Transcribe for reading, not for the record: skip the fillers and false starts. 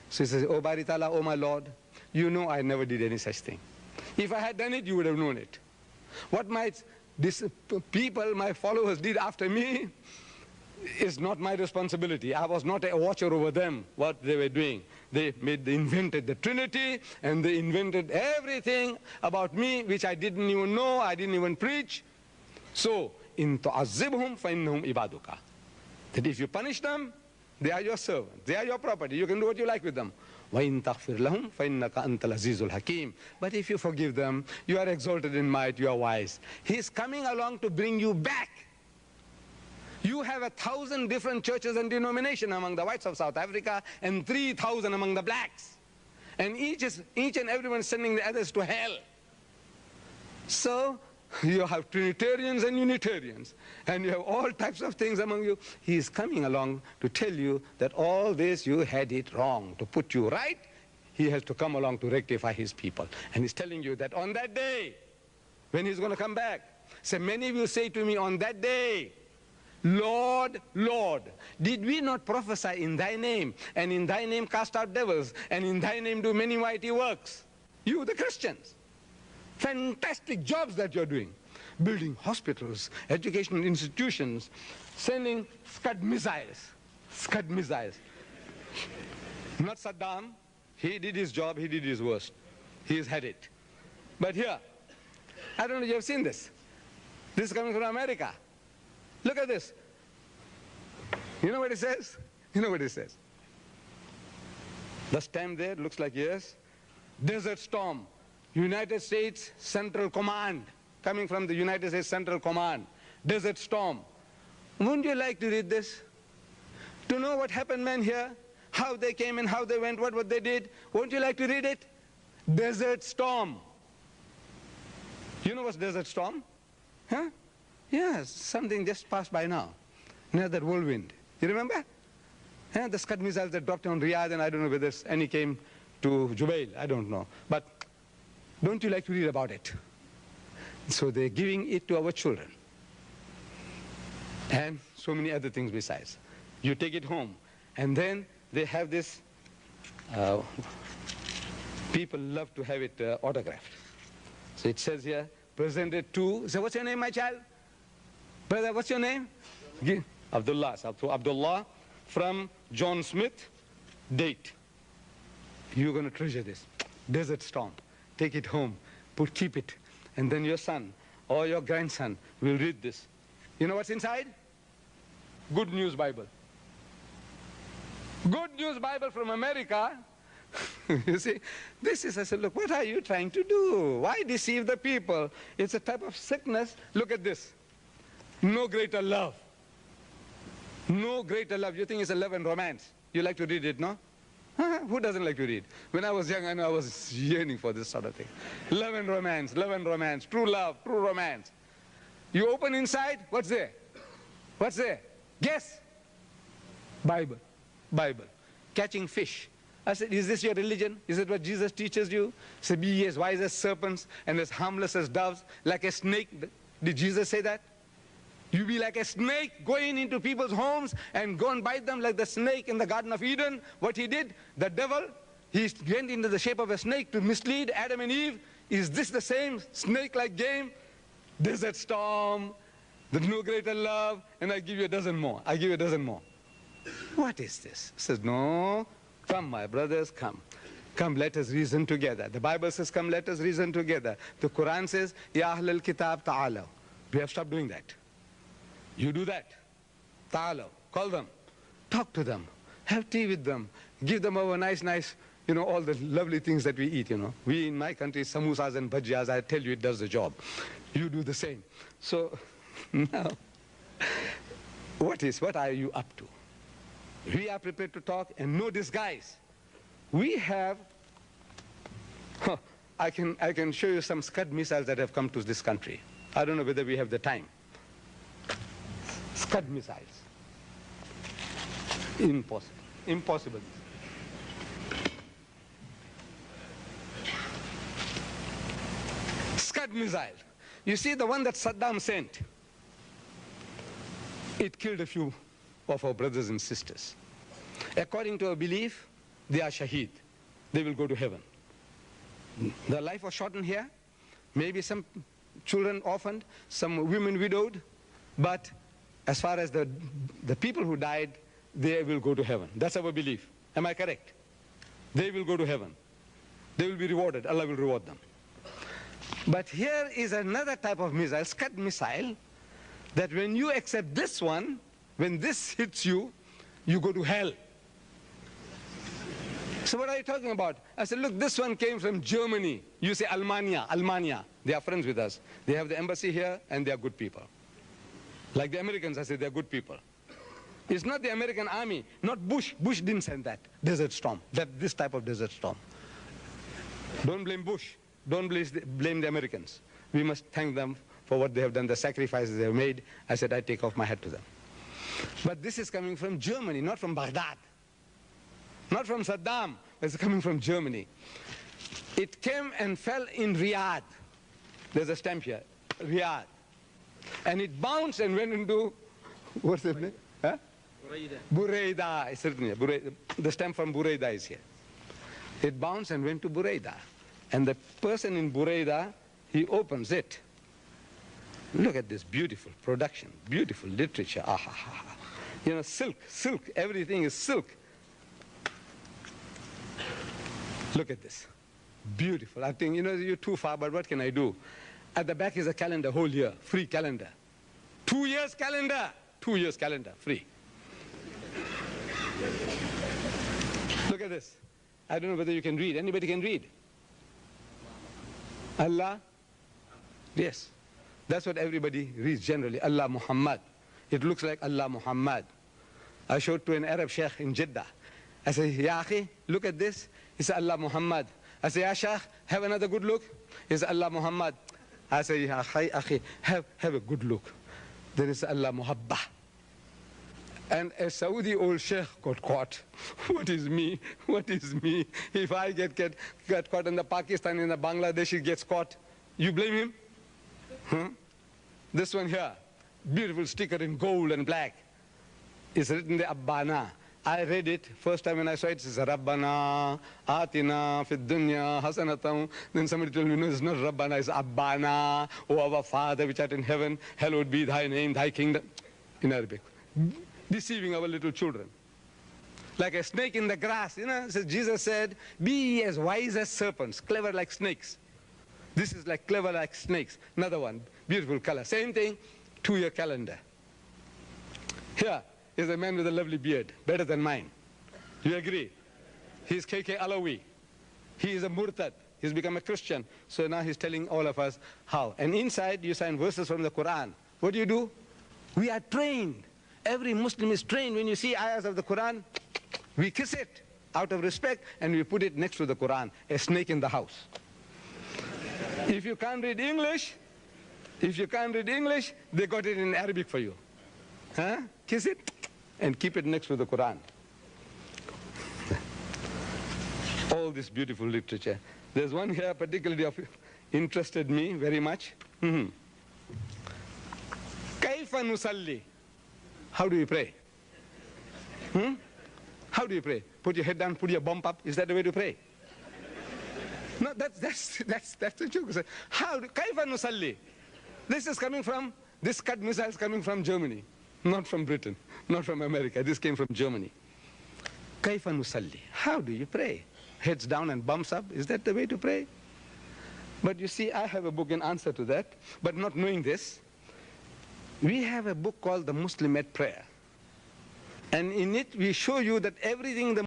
So he says, "Oh Bari Ta'ala, oh my Lord, you know I never did any such thing. If I had done it, you would have known it. What these people, my followers, did after me is not my responsibility. I was not a watcher over them, what they were doing. They invented the Trinity, and they invented everything about me, which I didn't even know, I didn't even preach. So, in tu'azzibhum fa innahum ibaduka. That if you punish them, they are your servants, they are your property, you can do what you like with them. وَإِن تَغْفِرْ لَهُمْ فَإِنَّكَ أَنْتَ الْعَزِيزُ الْحَكِيمُ. But if you forgive them, you are exalted in might, you are wise. He is coming along to bring you back. You have 1,000 different churches and denominations among the whites of South Africa, and 3,000 among the blacks. And each and everyone sending the others to hell. So, you have Trinitarians and Unitarians, and you have all types of things among you. He is coming along to tell you that all this, you had it wrong. To put you right, he has to come along to rectify his people. And he's telling you that on that day, when he's going to come back, so many will say to me on that day, Lord, Lord, did we not prophesy in thy name, and in thy name cast out devils, and in thy name do many mighty works? You, the Christians. Fantastic jobs that you're doing. Building hospitals, educational institutions, sending Scud missiles. Scud missiles. Not Saddam. He did his job, he did his worst. He's had it. But here, I don't know if you have seen this. This is coming from America. Look at this. You know what it says? You know what it says? The stamp there looks like yes. Desert Storm. United States Central Command, coming from the United States Central Command, Desert Storm. Wouldn't you like to read this? To know what happened, man, here? How they came and how they went, what they did? Wouldn't you like to read it? Desert Storm. You know what's Desert Storm? Huh? Yes, something just passed by now, near that whirlwind. You remember? Yeah, the Scud missiles that dropped on Riyadh, and I don't know whether any came to Jubail, I don't know. But don't you like to read about it? So they're giving it to our children. And so many other things besides. You take it home. And then they have this, people love to have it autographed. So it says here, presented to, so what's your name, my child? Brother, what's your name? Abdullah. So Abdullah from John Smith, date. You're going to treasure this. Desert Storm. Take it home, keep it, and then your son or your grandson will read this. You know what's inside? Good News Bible. Good News Bible from America. You see, this is, I said, look, what are you trying to do? Why deceive the people? It's a type of sickness. Look at this. No greater love. No greater love. You think it's a love and romance? You like to read it, no? Who doesn't like to read? When I was young, I know I was yearning for this sort of thing. Love and romance, true love, true romance. You open inside, what's there? What's there? Guess. Bible. Bible. Catching fish. I said, is this your religion? Is it what Jesus teaches you? Say, be as wise as serpents and as harmless as doves, like a snake. Did Jesus say that? You be like a snake going into people's homes and go and bite them like the snake in the Garden of Eden. What he did, the devil, he went into the shape of a snake to mislead Adam and Eve. Is this the same snake-like game? Desert Storm, the no greater love, and I give you a dozen more. I give you a dozen more. What is this? He says, no, come my brothers, come. Come, let us reason together. The Bible says, come, let us reason together. The Quran says, Ya Ahlul Kitab ta'alaw. We have stopped doing that. You do that. Ta'alaw. Call them. Talk to them. Have tea with them. Give them our nice, you know, all the lovely things that we eat, you know. We in my country, samosas and bhajiyas, I tell you it does the job. You do the same. So, now, what are you up to? We are prepared to talk and no disguise. We have, I can show you some Scud missiles that have come to this country. I don't know whether we have the time. Scud missiles. Impossible. Impossible. Scud missile. You see the one that Saddam sent? It killed a few of our brothers and sisters. According to our belief, they are shaheed. They will go to heaven. Their life was shortened here. Maybe some children orphaned, some women widowed. But as far as the people who died, they will go to heaven. That's our belief. Am I correct? They will go to heaven. They will be rewarded. Allah will reward them. But here is another type of missile, Scud missile, that when you accept this one, when this hits you, you go to hell. So what are you talking about? I said, look, this one came from Germany. You say Almania. They are friends with us. They have the embassy here, and they are good people. Like the Americans, I say, they are good people. It's not the American army, not Bush. Bush didn't send that desert storm, this type of desert storm. Don't blame Bush. Don't blame the Americans. We must thank them for what they have done, the sacrifices they have made. I said, I take off my hat to them. But this is coming from Germany, not from Baghdad. Not from Saddam. It's coming from Germany. It came and fell in Riyadh. There's a stamp here, Riyadh. And it bounced and went into, what's the name? Huh? Buraida. Certainly, the stamp from Buraida is here. It bounced and went to Buraida. And the person in Buraida, he opens it. Look at this beautiful production, beautiful literature. You know, silk, everything is silk. Look at this. Beautiful. I think, you know, you're too far, but what can I do? At the back is a calendar, whole year, free calendar. 2 years calendar. 2 years calendar, free. Look at this. I don't know whether you can read. Anybody can read? Allah? Yes. That's what everybody reads generally. Allah Muhammad. It looks like Allah Muhammad. I showed to an Arab sheikh in Jeddah. I said, Ya akhi, look at this. He said, Allah Muhammad. I said, Ya sheikh, have another good look. He said, Allah Muhammad. I said, Ya akhi, have a good look. Then he said, Allah Muhabba. And a Saudi old sheikh got caught. What is me? What is me? If I get caught and the Pakistan and the Bangladeshi gets caught, you blame him? Huh? This one here, beautiful sticker in gold and black. It's written the Abbana. I read it, first time when I saw it, it says, Rabbana, Atina, Fid Dunya, Hasanatam. Then somebody told me, no, it's not Rabbana, it's Abbana. Oh, our Father, which art in heaven, hallowed be thy name, thy kingdom. In Arabic. Deceiving our little children. Like a snake in the grass, you know, so Jesus said, be as wise as serpents, clever like snakes. This is like clever like snakes. Another one, beautiful color. Same thing, 2-year calendar. Here is a man with a lovely beard, better than mine. You agree? He's KK Alawi. He is a murtad. He's become a Christian. So now he's telling all of us how. And inside you sign verses from the Quran. What do? We are trained. Every Muslim is trained. When you see ayahs of the Quran, we kiss it out of respect and we put it next to the Quran, a snake in the house. If you can't read English, they got it in Arabic for you. Huh? Kiss it and keep it next to the Quran. All this beautiful literature. There's one here particularly interested me very much. Kaifa nusalli? How do you pray? How do you pray? Put your head down, put your bump up. Is that the way to pray? No, that's the joke. How? Kaifa nusalli? This is coming from, this Scud missile is coming from Germany, not from Britain, not from America. This came from Germany. Kaifa nusalli? How do you pray? Heads down and bumps up? Is that the way to pray? But you see, I have a book in answer to that, but not knowing this, we have a book called the Muslim at Prayer. And in it, we show you that everything the